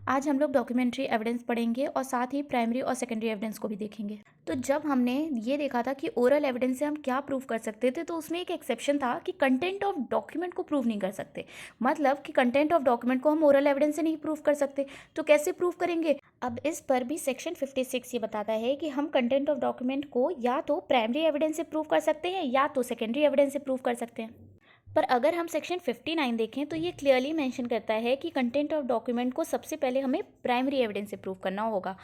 आज हम लोग डॉक्यूमेंट्री एविडेंस पढ़ेंगे और साथ ही प्राइमरी और सेकेंडरी एविडेंस को भी देखेंगे। तो जब हमने ये देखा था कि ओरल एविडेंस से हम क्या प्रूव कर सकते थे, तो उसमें एक एक्सेप्शन था कि कंटेंट ऑफ डॉक्यूमेंट को प्रूव नहीं कर सकते। मतलब कि कंटेंट ऑफ डॉक्यूमेंट को हम ओरल एविडेंस से नहीं प्रूव कर सकते। तो कैसे प्रूव करेंगे? अब इस पर भी सेक्शन 56 ये बताता है कि हम कंटेंट ऑफ डॉक्यूमेंट को या तो प्राइमरी एविडेंस से प्रूव कर सकते हैं या तो सेकेंडरी एविडेंस से प्रूव कर सकते हैं। पर अगर हम सेक्शन 59 देखें तो ये क्लियरली मेंशन करता है कि कंटेंट ऑफ डॉक्यूमेंट को सबसे पहले हमें प्राइमरी एविडेंस से प्रूव करना होगा।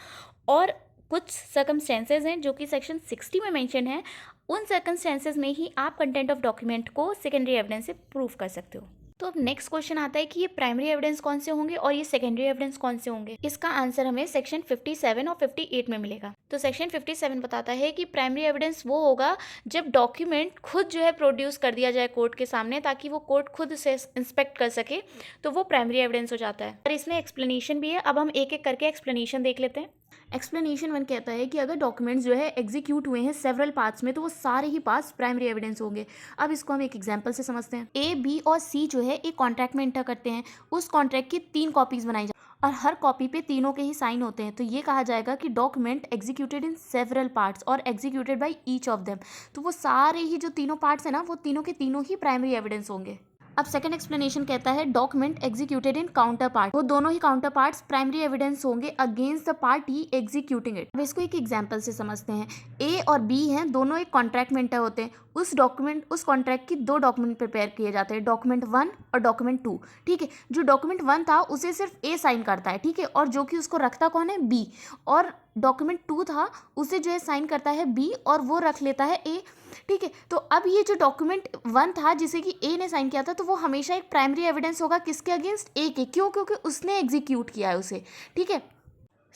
और कुछ सर्कमस्टेंसेज हैं जो कि सेक्शन 60 में मेंशन है। उन सर्कमस्टेंसेज में ही आप कंटेंट ऑफ डॉक्यूमेंट को सेकेंडरी एविडेंस से प्रूव कर सकते हो। तो अब नेक्स्ट क्वेश्चन आता है कि ये प्राइमरी एविडेंस कौन से होंगे और ये सेकेंडरी एविडेंस कौन से होंगे। इसका आंसर हमें सेक्शन 57 और 58 में मिलेगा। तो सेक्शन 57 बताता है कि प्राइमरी एविडेंस वो होगा जब डॉक्यूमेंट खुद जो है प्रोड्यूस कर दिया जाए कोर्ट के सामने, ताकि वो कोर्ट खुद उसे इंस्पेक्ट कर सके, तो वो प्राइमरी एविडेंस हो जाता है। और इसमें एक्सप्लेनेशन भी है। अब हम एक एक करके एक्सप्लेनेशन देख लेते हैं। एक्सप्लेनेशन 1 कहता है कि अगर डॉक्यूमेंट्स जो है एग्जीक्यूट हुए हैं सेवरल पार्ट्स में, तो वो सारे ही पार्ट्स प्राइमरी एविडेंस होंगे। अब इसको हम एक एग्जांपल से समझते हैं। ए, बी और सी जो है एक कॉन्ट्रैक्ट में इंटर करते हैं। उस कॉन्ट्रैक्ट की 3 कॉपीज बनाई जाए और हर कॉपी पे तीनों के ही साइन होते हैं। तो ये कहा जाएगा कि document executed in several parts और executed by each of them. तो वो सारे ही जो तीनों पार्ट्स है ना, वो तीनों के तीनों ही प्राइमरी एविडेंस होंगे। अब सेकंड एक्सप्लेनेशन कहता है document executed in counter part, वो दोनों ही काउंटर पार्ट्स प्राइमरी एविडेंस होंगे against the party executing it. अब इसको एक एग्जांपल से समझते हैं। ए और बी हैं, दोनों एक कॉन्ट्रैक्ट में इंटर होते हैं। उस कॉन्ट्रैक्ट की 2 डॉक्यूमेंट प्रिपेयर किए जाते हैं, डॉक्यूमेंट 1 और डॉक्यूमेंट 2। ठीक है, जो डॉक्यूमेंट 1 था उसे सिर्फ ए साइन करता है, ठीक है, और जो कि उसको रखता कौन है, बी। और डॉक्यूमेंट 2 था, उसे जो है साइन करता है बी और वो रख लेता है ए। ठीक है, तो अब ये जो डॉक्यूमेंट 1 था जिसे कि ए ने साइन किया था, तो वो हमेशा एक प्राइमरी एविडेंस होगा किसके अगेंस्ट, ए के। क्यों? क्योंकि उसने एग्जीक्यूट किया है उसे। ठीक है,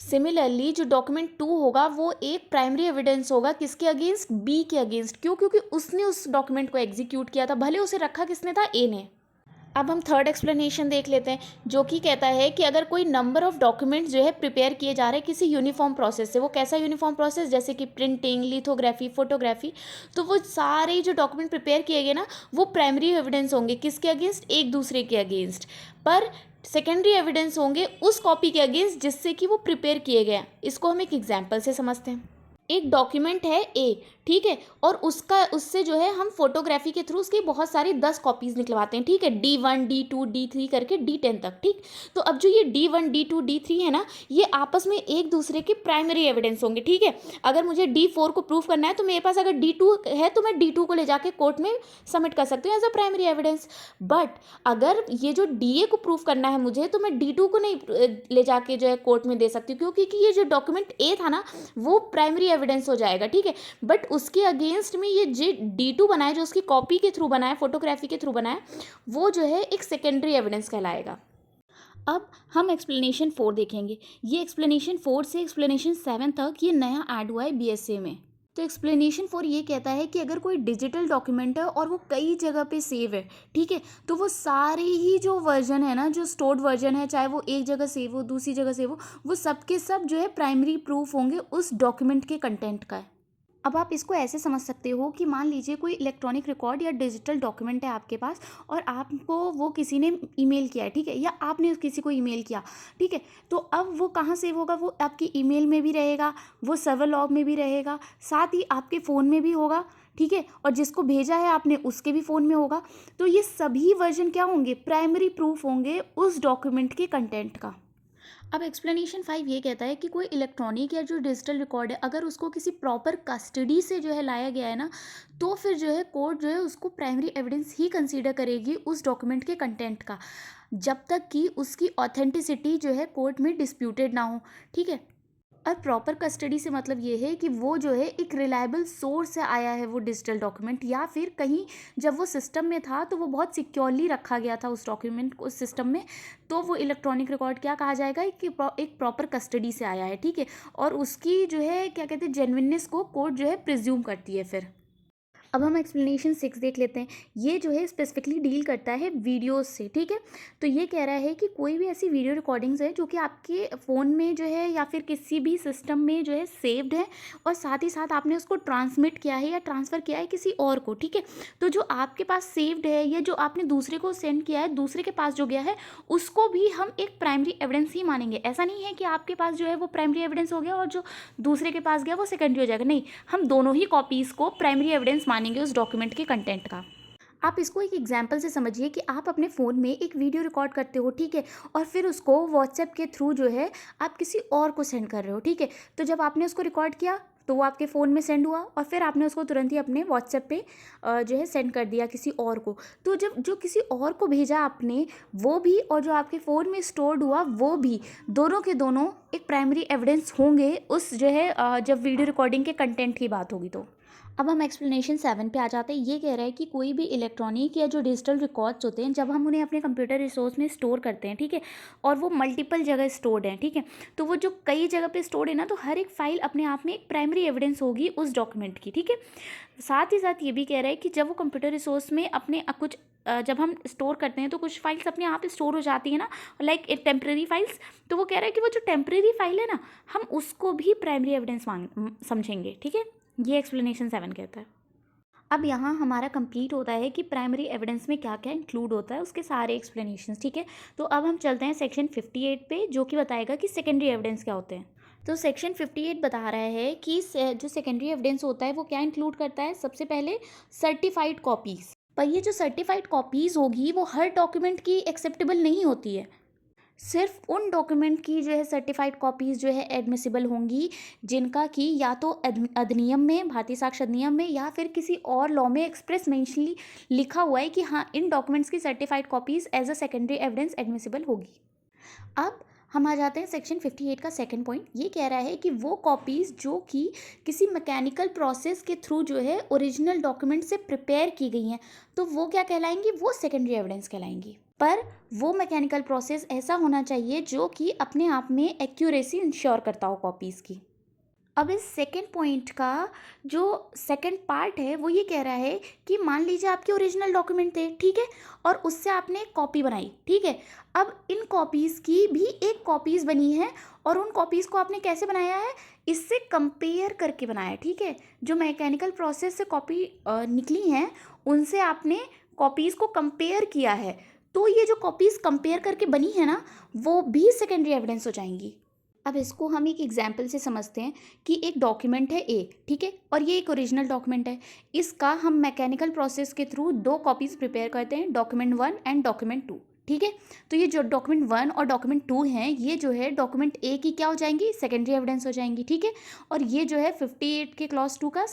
सिमिलरली जो डॉक्यूमेंट 2 होगा वो एक प्राइमरी एविडेंस होगा किसके अगेंस्ट, बी के अगेंस्ट। क्यों? क्योंकि उसने उस डॉक्यूमेंट को एग्जीक्यूट किया था, भले उसे रखा किसने था, ए ने। अब हम थर्ड एक्सप्लेनेशन देख लेते हैं, जो कि कहता है कि अगर कोई नंबर ऑफ डॉक्यूमेंट्स जो है प्रिपेयर किए जा रहे हैं किसी यूनिफॉर्म प्रोसेस से, वो कैसा यूनिफॉर्म प्रोसेस, जैसे कि प्रिंटिंग, लिथोग्राफी, फोटोग्राफी, तो वो सारे जो डॉक्यूमेंट प्रिपेयर किए गए ना, वो प्राइमरी एविडेंस होंगे किसके अगेंस्ट, एक दूसरे के अगेंस्ट। पर सेकेंडरी एविडेंस होंगे उस कॉपी के अगेंस्ट जिससे कि वो प्रिपेयर किए गए। इसको हम एक एग्जाम्पल से समझते हैं। एक डॉक्यूमेंट है ए, ठीक है, और उससे जो है हम फोटोग्राफी के थ्रू उसकी बहुत सारी 10 कॉपीज निकलवाते हैं। ठीक है, D1 D2 D3 करके D10 तक। ठीक, तो अब जो ये D1 D2 D3 है ना, ये आपस में एक दूसरे के प्राइमरी एविडेंस होंगे। ठीक है, अगर मुझे D4 को प्रूव करना है तो मेरे पास अगर D2 है तो मैं D2 को ले जाके कोर्ट में सबमिट कर सकती हूँ as a primary evidence. But अगर ये जो DA को प्रूव करना है मुझे, तो मैं D2 को नहीं ले जाके जो है कोर्ट में दे सकती हूँ, क्योंकि ये जो डॉक्यूमेंट ए था ना, वो प्राइमरी एविडेंस हो जाएगा। ठीक है, बट उसके अगेंस्ट में ये जो D2 बनाए, जो उसकी कॉपी के थ्रू बनाए, फोटोग्राफी के थ्रू बनाए, वो जो है एक सेकेंडरी एविडेंस कहलाएगा। अब हम एक्सप्लेनेशन 4 देखेंगे। ये एक्सप्लेनेशन 4 से एक्सप्लेनेशन 7 तक ये नया ऐड हुआ है BSA में। तो एक्सप्लेनेशन 4 ये कहता है कि अगर कोई डिजिटल डॉक्यूमेंट है और वो कई जगह पे सेव है, ठीक है, तो वो सारे ही जो वर्जन है ना, जो स्टोर्ड वर्जन है, चाहे वो एक जगह सेव हो, दूसरी जगह सेव हो, वो सब के सब जो है प्राइमरी प्रूफ होंगे उस डॉक्यूमेंट के कंटेंट का। अब आप इसको ऐसे समझ सकते हो कि मान लीजिए कोई इलेक्ट्रॉनिक रिकॉर्ड या डिजिटल डॉक्यूमेंट है आपके पास और आपको वो किसी ने ईमेल किया है, ठीक है, या आपने किसी को ईमेल किया, ठीक है, तो अब वो कहाँ सेव होगा, वो आपकी ईमेल में भी रहेगा, वो सर्वर लॉग में भी रहेगा, साथ ही आपके फ़ोन में भी होगा। ठीक है, और जिसको भेजा है आपने उसके भी फ़ोन में होगा। तो ये सभी वर्जन क्या होंगे, प्राइमरी प्रूफ होंगे उस डॉक्यूमेंट के कंटेंट का। अब एक्सप्लेनेशन 5 ये कहता है कि कोई इलेक्ट्रॉनिक या जो डिजिटल रिकॉर्ड है, अगर उसको किसी प्रॉपर कस्टडी से जो है लाया गया है ना, तो फिर जो है कोर्ट जो है उसको प्राइमरी एविडेंस ही कंसीडर करेगी उस डॉक्यूमेंट के कंटेंट का, जब तक कि उसकी ऑथेंटिसिटी जो है कोर्ट में डिस्प्यूटेड ना हो। ठीक है, और प्रॉपर कस्टडी से मतलब ये है कि वो जो है एक रिलायबल सोर्स से आया है वो डिजिटल डॉक्यूमेंट, या फिर कहीं जब वो सिस्टम में था तो वो बहुत सिक्योरली रखा गया था उस डॉक्यूमेंट को उस सिस्टम में, तो वो इलेक्ट्रॉनिक रिकॉर्ड क्या कहा जाएगा कि एक प्रॉपर कस्टडी से आया है। ठीक है, और उसकी जो है क्या कहते हैं जेन्युइननेस को कोर्ट जो है प्रिज्यूम करती है फिर। अब हम एक्सप्लेनेशन 6 देख लेते हैं। ये जो है स्पेसिफिकली डील करता है वीडियोस से, ठीक है। तो ये कह रहा है कि कोई भी ऐसी वीडियो रिकॉर्डिंग्स है जो कि आपके फ़ोन में जो है या फिर किसी भी सिस्टम में जो है सेव्ड है, और साथ ही साथ आपने उसको ट्रांसमिट किया है या ट्रांसफ़र किया है किसी और को, ठीक है। तो जो आपके पास सेव्ड है या जो आपने दूसरे को सेंड किया है, दूसरे के पास जो गया है, उसको भी हम एक प्राइमरी एविडेंस ही मानेंगे। ऐसा नहीं है कि आपके पास जो है वो प्राइमरी एविडेंस हो गया और जो दूसरे के पास गया वो सेकेंडरी हो जाएगा। नहीं, हम दोनों ही कॉपीज़ को प्राइमरी एविडेंस मानेंगे उस डॉक्यूमेंट के कंटेंट का। आप इसको एक एग्जाम्पल से समझिए कि आप अपने फ़ोन में एक वीडियो रिकॉर्ड करते हो, ठीक है, और फिर उसको व्हाट्सएप के थ्रू जो है आप किसी और को सेंड कर रहे हो, ठीक है। तो जब आपने उसको रिकॉर्ड किया तो वो आपके फ़ोन में सेंड हुआ और फिर आपने उसको तुरंत ही अपने व्हाट्सएप पे जो है सेंड कर दिया किसी और को। तो जब जो किसी और को भेजा आपने वो भी, और जो आपके फ़ोन में स्टोर्ड हुआ वो भी, दोनों के दोनों एक प्राइमरी एविडेंस होंगे उस जो है जब वीडियो रिकॉर्डिंग के कंटेंट की बात होगी तो। अब हम एक्सप्लेनेशन 7 पे आ जाते हैं। ये कह रहा है कि कोई भी इलेक्ट्रॉनिक या जो डिजिटल रिकॉर्ड्स होते हैं, जब हम उन्हें अपने कंप्यूटर रिसोर्स में स्टोर करते हैं, ठीक है, और वो मल्टीपल जगह स्टोर्ड हैं, ठीक है, तो वो जो कई जगह पे स्टोर्ड है ना, तो हर एक फाइल अपने आप में एक प्राइमरी एविडेंस होगी उस डॉक्यूमेंट की, ठीक है। साथ ही साथ ये भी कह रहा है कि जब वो कंप्यूटर रिसोर्स में अपने जब हम स्टोर करते हैं तो कुछ फाइल्स अपने आप स्टोर हो जाती है ना, लाइक टेम्प्रेरी फाइल्स। तो वो कह रहा है कि वो जो टेम्प्रेरी फाइल है ना, हम उसको भी प्राइमरी एविडेंस समझेंगे, ठीक है। ये एक्सप्लेनेशन 7 कहता है। अब यहाँ हमारा कंप्लीट होता है कि प्राइमरी एविडेंस में क्या क्या इंक्लूड होता है, उसके सारे एक्सप्लेनेशंस, ठीक है। तो अब हम चलते हैं सेक्शन 58 पे, जो कि बताएगा कि सेकेंडरी एविडेंस क्या होते हैं। तो सेक्शन 58 बता रहा है कि जो सेकेंडरी एविडेंस होता है वो क्या इंक्लूड करता है। सबसे पहले सर्टिफाइड कॉपीज़। पर ये जो सर्टिफाइड कॉपीज़ होगी वो हर डॉक्यूमेंट की एक्सेप्टेबल नहीं होती है। सिर्फ उन डॉक्यूमेंट की जो है सर्टिफाइड कॉपीज़ जो है एडमिसिबल होंगी जिनका कि या तो अधिनियम में, भारतीय साक्ष्य अधिनियम में, या फिर किसी और लॉ में एक्सप्रेस मेंशनली लिखा हुआ है कि हाँ, इन डॉक्यूमेंट्स की certified copies as a secondary evidence admissible होगी। अब हम आ जाते हैं सेक्शन 58 का सेकंड पॉइंट। ये कह रहा है कि वो कॉपीज़ जो कि किसी मैकेनिकल प्रोसेस के थ्रू जो है ओरिजिनल डॉक्यूमेंट से प्रिपेयर की गई हैं, तो वो क्या कहलाएंगी, वो सेकेंडरी एविडेंस कहलाएंगी। पर वो मैकेनिकल प्रोसेस ऐसा होना चाहिए जो कि अपने आप में एक्यूरेसी इंश्योर करता हो कॉपीज़ की। अब इस सेकेंड पॉइंट का जो सेकेंड पार्ट है वो ये कह रहा है कि मान लीजिए आपके ओरिजिनल डॉक्यूमेंट थे, ठीक है, और उससे आपने एक कॉपी बनाई, ठीक है। अब इन कॉपीज़ की भी एक कॉपीज़ बनी है, और उन कॉपीज़ को आपने कैसे बनाया है, इससे कंपेयर करके बनाया है, ठीक है। जो मैकेनिकल प्रोसेस से कॉपी निकली हैं उनसे आपने कॉपीज़ को कंपेयर किया है, तो ये जो कॉपीज़ कंपेयर करके बनी है ना, वो भी सेकेंडरी एविडेंस हो जाएंगी। अब इसको हम एक एग्जाम्पल से समझते हैं कि एक डॉक्यूमेंट है ए, ठीक है, और ये एक ओरिजिनल डॉक्यूमेंट है। इसका हम मैकेनिकल प्रोसेस के थ्रू दो कॉपीज़ प्रिपेयर करते हैं, डॉक्यूमेंट 1 एंड डॉक्यूमेंट 2, ठीक है। तो ये जो डॉक्यूमेंट 1 और डॉक्यूमेंट 2 हैं, ये जो है डॉक्यूमेंट ए की क्या हो जाएंगी, सेकेंडरी एविडेंस हो जाएंगी, ठीक है। और ये जो है 58 के क्लॉज 2 का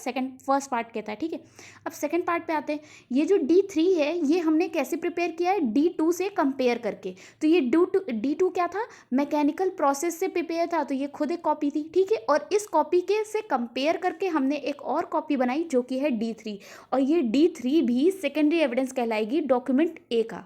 फर्स्ट पार्ट कहता है, ठीक है। अब सेकेंड पार्ट पे आते हैं। ये जो D3 है ये हमने कैसे प्रिपेयर किया है, D2 से कंपेयर करके। तो ये D2 क्या था, मैकेनिकल प्रोसेस से प्रिपेयर था, तो ये खुद एक कॉपी थी, ठीक है। और इस कॉपी के से कंपेयर करके हमने एक और कॉपी बनाई जो कि है D3, और ये D3 भी सेकेंडरी एविडेंस कहलाएगी डॉक्यूमेंट ए का।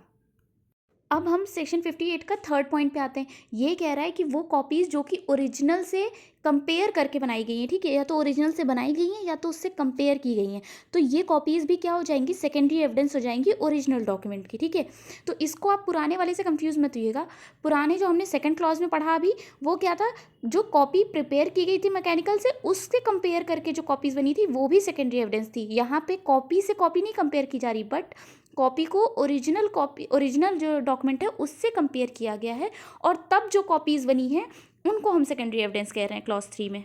अब हम सेक्शन 58 का थर्ड पॉइंट पे आते हैं। ये कह रहा है कि वो कॉपीज़ जो कि ओरिजिनल से कंपेयर करके बनाई गई हैं, ठीक है, या तो ओरिजिनल से बनाई गई हैं या तो उससे कंपेयर की गई हैं, तो ये कॉपीज़ भी क्या हो जाएंगी, सेकेंडरी एविडेंस हो जाएंगी ओरिजिनल डॉक्यूमेंट की, ठीक है। तो इसको आप पुराने वाले से कंफ्यूज मत होइएगा। पुराने जो हमने सेकंड क्लॉज में पढ़ा अभी, वो क्या था, जो कॉपी प्रिपेयर की गई थी मैकेनिकल से उससे कंपेयर करके जो कॉपीज़ बनी थी वो भी सेकेंडरी एविडेंस थी। यहाँ पे कॉपी से कॉपी नहीं कंपेयर की जा रही, बट कॉपी को ओरिजिनल जो डॉक्यूमेंट है उससे कंपेयर किया गया है, और तब जो कॉपीज़ बनी हैं उनको हम सेकेंडरी एविडेंस कह रहे हैं क्लॉज 3 में।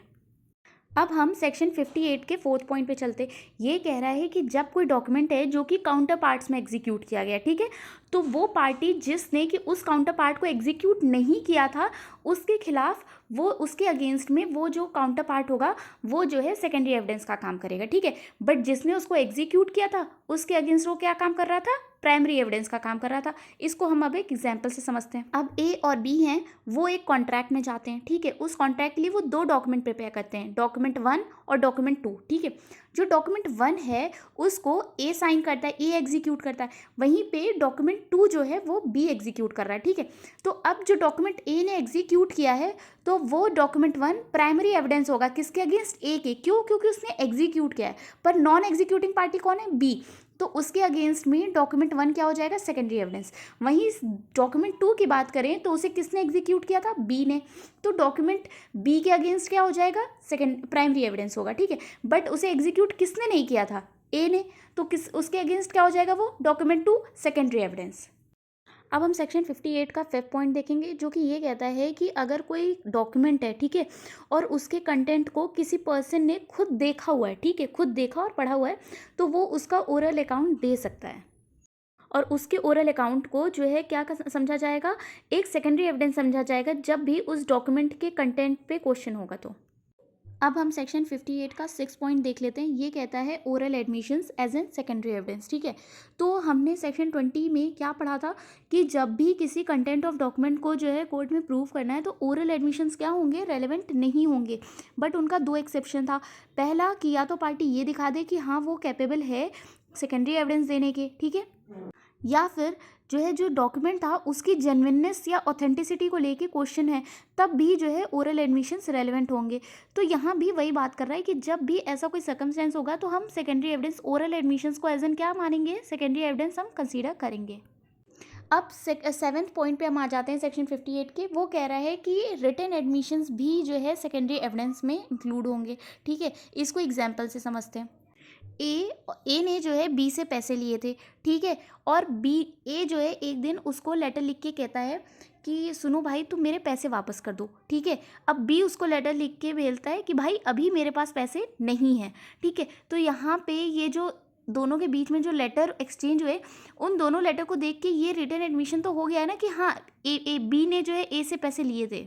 अब हम सेक्शन 58 के फोर्थ पॉइंट पे चलते। ये कह रहा है कि जब कोई डॉक्यूमेंट है जो कि काउंटर पार्ट्स में एग्जीक्यूट किया गया, ठीक है, तो वो पार्टी जिसने कि उस काउंटर पार्ट को एग्जीक्यूट नहीं किया था उसके खिलाफ, वो उसके अगेंस्ट में वो जो काउंटर पार्ट होगा वो जो है सेकेंडरी एविडेंस का काम करेगा, ठीक है। बट जिसने उसको एग्जीक्यूट किया था उसके अगेंस्ट वो क्या काम कर रहा था, प्राइमरी एविडेंस का काम कर रहा था। इसको हम अब एक एग्जाम्पल से समझते हैं। अब ए और बी हैं, वो एक कॉन्ट्रैक्ट में जाते हैं, ठीक है। उस कॉन्ट्रैक्ट के लिए वो दो डॉक्यूमेंट प्रिपेयर करते हैं, डॉक्यूमेंट 1 और डॉक्यूमेंट 2, ठीक है। जो डॉक्यूमेंट 1 है उसको ए साइन करता है, ए एग्जीक्यूट करता है, वहीं पे डॉक्यूमेंट 2 जो है वो बी एग्जीक्यूट कर रहा है, ठीक है। तो अब जो डॉक्यूमेंट ए ने एग्जीक्यूट किया है तो वो डॉक्यूमेंट 1 प्राइमरी एविडेंस होगा किसके अगेंस्ट, ए के, क्यों, क्योंकि उसने एग्जीक्यूट किया है। पर नॉन एग्जीक्यूटिंग पार्टी कौन है, बी, तो उसके अगेंस्ट में डॉक्यूमेंट 1 क्या हो जाएगा, सेकेंडरी एविडेंस। वहीं डॉक्यूमेंट 2 की बात करें तो उसे किसने एग्जीक्यूट किया था, बी ने, तो डॉक्यूमेंट बी के अगेंस्ट क्या हो जाएगा, सेकेंड प्राइमरी एविडेंस होगा, ठीक है। बट उसे एग्जीक्यूट किसने नहीं किया था, ए ने, तो किस उसके अगेंस्ट क्या हो जाएगा, वो डॉक्यूमेंट 2 सेकेंडरी एविडेंस। अब हम सेक्शन 58 का 5th पॉइंट देखेंगे, जो कि ये कहता है कि अगर कोई डॉक्यूमेंट है, ठीक है, और उसके कंटेंट को किसी पर्सन ने खुद देखा हुआ है, ठीक है, खुद देखा और पढ़ा हुआ है, तो वो उसका ओरल अकाउंट दे सकता है। और उसके ओरल अकाउंट को जो है क्या समझा जाएगा, एक सेकेंडरी एविडेंस समझा जाएगा जब भी उस डॉक्यूमेंट के कंटेंट पे क्वेश्चन होगा। तो अब हम सेक्शन 58 का 6th पॉइंट देख लेते हैं। ये कहता है oral admissions as an secondary evidence, ठीक है। तो हमने सेक्शन 20 में क्या पढ़ा था कि जब भी किसी कंटेंट ऑफ डॉक्यूमेंट को जो है कोर्ट में प्रूव करना है तो ओरल एडमिशंस क्या होंगे, रेलेवेंट नहीं होंगे। बट उनका 2 एक्सेप्शन था। पहला कि या तो पार्टी ये दिखा दे कि हाँ वो कैपेबल है सेकेंडरी एविडेंस देने के, ठीक है, या फिर जो है जो डॉक्यूमेंट था उसकी जेन्युइननेस या ऑथेंटिसिटी को लेके क्वेश्चन है, तब भी जो है ओरल एडमिशंस रेलेवेंट होंगे। तो यहाँ भी वही बात कर रहा है कि जब भी ऐसा कोई सर्कमस्टेंस होगा तो हम सेकेंडरी एविडेंस ओरल एडमिशंस को एज एन क्या मानेंगे, सेकेंडरी एविडेंस हम कंसीडर करेंगे। अब 7th पॉइंट पे हम आ जाते हैं सेक्शन 58 के। वो कह रहा है कि रिटन एडमिशंस भी जो है सेकेंडरी एविडेंस में इंक्लूड होंगे, ठीक है। इसको एग्जाम्पल से समझते हैं। ए ने जो है बी से पैसे लिए थे, ठीक है, और ए जो है एक दिन उसको लेटर लिख के कहता है कि सुनो भाई तुम मेरे पैसे वापस कर दो, ठीक है। अब बी उसको लेटर लिख के भेजता है कि भाई अभी मेरे पास पैसे नहीं हैं, ठीक है। तो यहाँ पे ये जो दोनों के बीच में जो लेटर एक्सचेंज हुए, उन दोनों लेटर को देख के ये रिटन एडमिशन तो हो गया है ना कि हाँ बी ने जो है ए से पैसे लिए थे।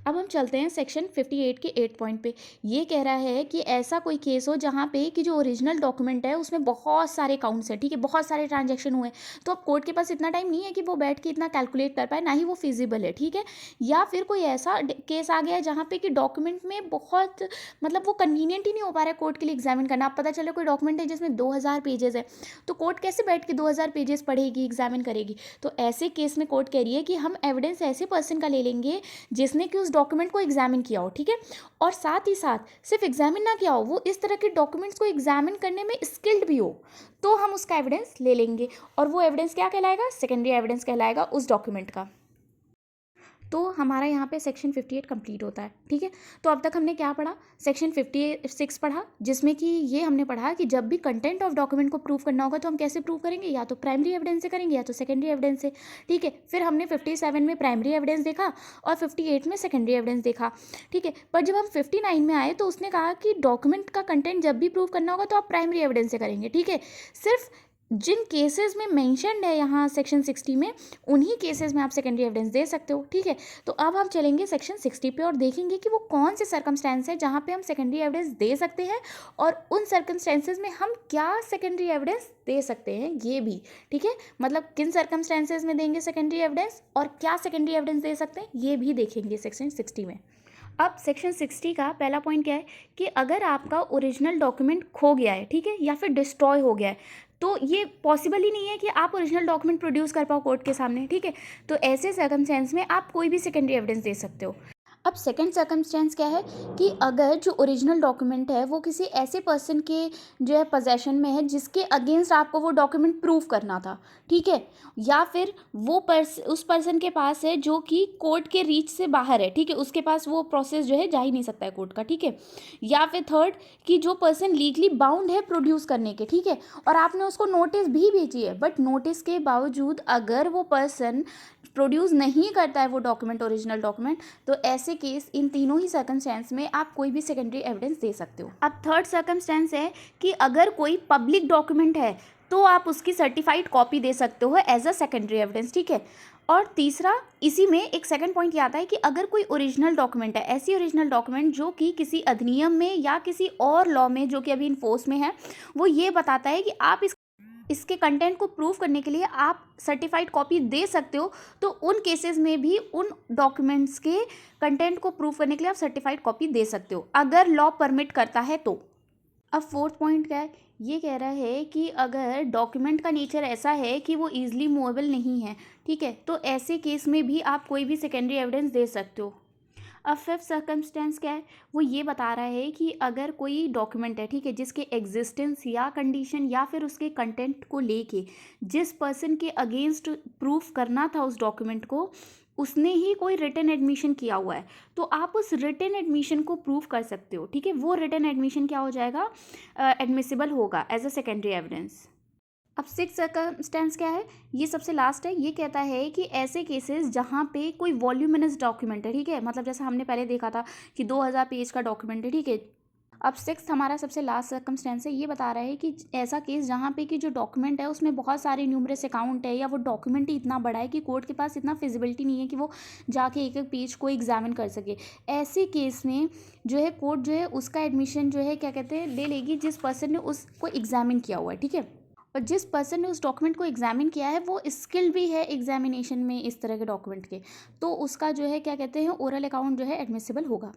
अब हम चलते हैं सेक्शन 58 के 8th पॉइंट पे। ये कह रहा है कि ऐसा कोई केस हो जहाँ पे कि जो ओरिजिनल डॉक्यूमेंट है उसमें बहुत सारे अकाउंट्स हैं, ठीक है, बहुत सारे ट्रांजैक्शन हुए, तो अब कोर्ट के पास इतना टाइम नहीं है कि वो बैठ के इतना कैलकुलेट कर पाए, ना ही वो फिजिबल है, ठीक है। या फिर कोई ऐसा केस आ गया है जहाँ पे कि डॉक्यूमेंट में बहुत मतलब वो कन्वीनियंट ही नहीं हो पा रहा है कोर्ट के लिए एग्जामिन करना। अब पता चले कोई डॉक्यूमेंट है जिसमें 2000 पेजेस है, तो कोर्ट कैसे बैठ के 2000 पेजेस पढ़ेगी, एग्जामिन करेगी। तो ऐसे केस में कोर्ट कह रही है कि हम एविडेंस ऐसे पर्सन का ले लेंगे जिसने कि उस डॉक्यूमेंट को एग्जामिन किया हो, ठीक है, और साथ ही साथ सिर्फ एग्जामिन ना किया हो, वो इस तरह के डॉक्यूमेंट्स को एग्जामिन करने में स्किल्ड भी हो, तो हम उसका एविडेंस ले लेंगे। और वो एविडेंस क्या कहलाएगा, सेकेंडरी एविडेंस कहलाएगा उस डॉक्यूमेंट का। तो हमारा यहाँ पे सेक्शन 58 कंप्लीट होता है, ठीक है। तो अब तक हमने क्या पढ़ा, सेक्शन 56 पढ़ा, जिसमें कि ये हमने पढ़ा कि जब भी कंटेंट ऑफ डॉक्यूमेंट को प्रूव करना होगा तो हम कैसे प्रूव करेंगे, या तो प्राइमरी एविडेंस से करेंगे या तो सेकेंडरी एविडेंस से, ठीक है। फिर हमने 57 में प्राइमरी एविडेंस देखा और 58 में सेकेंडरी एविडेंस देखा, ठीक है। पर जब हम 59 में आए तो उसने कहा कि डॉक्यूमेंट का कंटेंट जब भी प्रूव करना होगा तो आप प्राइमरी एविडेंस से करेंगे, ठीक है। सिर्फ जिन केसेस में मेंशन्ड है यहाँ सेक्शन 60 में, उन्हीं केसेस में आप सेकेंडरी एविडेंस दे सकते हो, ठीक है। तो अब हम चलेंगे सेक्शन 60 पे और देखेंगे कि वो कौन से सर्कमस्टेंस है जहाँ पे हम सेकेंडरी एविडेंस दे सकते हैं, और उन सर्कमस्टेंसेज में हम क्या सेकेंडरी एविडेंस दे सकते हैं ये भी, ठीक है। मतलब किन सर्कमस्टेंसेज में देंगे सेकेंडरी एविडेंस और क्या सेकेंडरी एविडेंस दे सकते हैं ये भी देखेंगे सेक्शन 60 में। अब सेक्शन 60 का पहला पॉइंट क्या है कि अगर आपका ओरिजिनल डॉक्यूमेंट खो गया है, ठीक है, या फिर डिस्ट्रॉय हो गया है, तो ये पॉसिबल ही नहीं है कि आप ओरिजिनल डॉक्यूमेंट प्रोड्यूस कर पाओ कोर्ट के सामने, ठीक है। तो ऐसे सर्कमस्टेंस में आप कोई भी सेकेंडरी एविडेंस दे सकते हो। अब सेकंड सर्कमस्टेंस क्या है कि अगर जो ओरिजिनल डॉक्यूमेंट है वो किसी ऐसे पर्सन के जो है पोजेशन में है जिसके अगेंस्ट आपको वो डॉक्यूमेंट प्रूव करना था, ठीक है, या फिर वो उस पर्सन के पास है जो कि कोर्ट के रीच से बाहर है, ठीक है, उसके पास वो प्रोसेस जो है जा ही नहीं सकता है कोर्ट का, ठीक है। या फिर थर्ड कि जो पर्सन लीगली बाउंड है प्रोड्यूस करने के, ठीक है, और आपने उसको नोटिस भी भेजी है, बट नोटिस के बावजूद अगर वो पर्सन प्रोड्यूस नहीं करता है वो डॉक्यूमेंट, ओरिजिनल डॉक्यूमेंट, तो ऐसे केस इन तीनों ही सर्कमस्टेंस में आप कोई भी सेकेंडरी एविडेंस दे सकते हो। अब थर्ड सर्कमस्टेंस है कि अगर कोई पब्लिक डॉक्यूमेंट है तो आप उसकी सर्टिफाइड कॉपी दे सकते हो एज अ सेकेंडरी एविडेंस, ठीक है। और तीसरा इसी में एक सेकंड पॉइंट ये आता है कि अगर कोई ओरिजिनल डॉक्यूमेंट है, ऐसी ओरिजिनल डॉक्यूमेंट जो कि किसी अधिनियम में या किसी और लॉ में जो कि अभी इन्फोर्स में है, वो ये बताता है कि आप इसके कंटेंट को प्रूव करने के लिए आप सर्टिफाइड कॉपी दे सकते हो, तो उन केसेस में भी उन डॉक्यूमेंट्स के कंटेंट को प्रूव करने के लिए आप सर्टिफाइड कॉपी दे सकते हो अगर लॉ परमिट करता है तो। अब फोर्थ पॉइंट क्या है, ये कह रहा है कि अगर डॉक्यूमेंट का नेचर ऐसा है कि वो ईजिली मूवेबल नहीं है, ठीक है, तो ऐसे केस में भी आप कोई भी सेकेंडरी एविडेंस दे सकते हो। अब फिफ्थ सर्कमस्टेंस क्या है, वो ये बता रहा है कि अगर कोई डॉक्यूमेंट है, ठीक है, जिसके एग्जिस्टेंस या कंडीशन या फिर उसके कंटेंट को लेके जिस पर्सन के अगेंस्ट प्रूफ करना था उस डॉक्यूमेंट को, उसने ही कोई रिटन एडमिशन किया हुआ है, तो आप उस रिटन एडमिशन को प्रूव कर सकते हो, ठीक है। वो रिटन एडमिशन क्या हो जाएगा, एडमिसिबल होगा एज अ सेकेंडरी एविडेंस। अब सिक्स सर्कमस्टेंस क्या है, ये सबसे लास्ट है। ये कहता है कि ऐसे केसेस जहाँ पे कोई वॉल्यूमिनस डॉक्यूमेंट है, ठीक है, मतलब जैसा हमने पहले देखा था कि 2000 पेज का डॉक्यूमेंट है, ठीक है। अब सिक्स हमारा सबसे लास्ट सर्कमस्टेंस है, ये बता रहा है कि ऐसा केस जहाँ पे कि जो डॉक्यूमेंट है उसमें बहुत सारे न्यूमरस अकाउंट है, या वो डॉक्यूमेंट ही इतना बड़ा है कि कोर्ट के पास इतना फिजिबिलिटी नहीं है कि वो जाके एक एक पेज को एग्जामिन कर सके। ऐसे केस में जो है कोर्ट जो है उसका एडमिशन जो है क्या कहते हैं ले लेगी जिस पर्सन ने उसको एग्जामिन किया हुआ है, ठीक है। और जिस पर्सन ने उस डॉक्यूमेंट को एग्जामिन किया है वो स्किल्ड भी है एग्जामिनेशन में इस तरह के डॉक्यूमेंट के, तो उसका जो है क्या कहते हैं ओरल अकाउंट जो है एडमिसिबल होगा।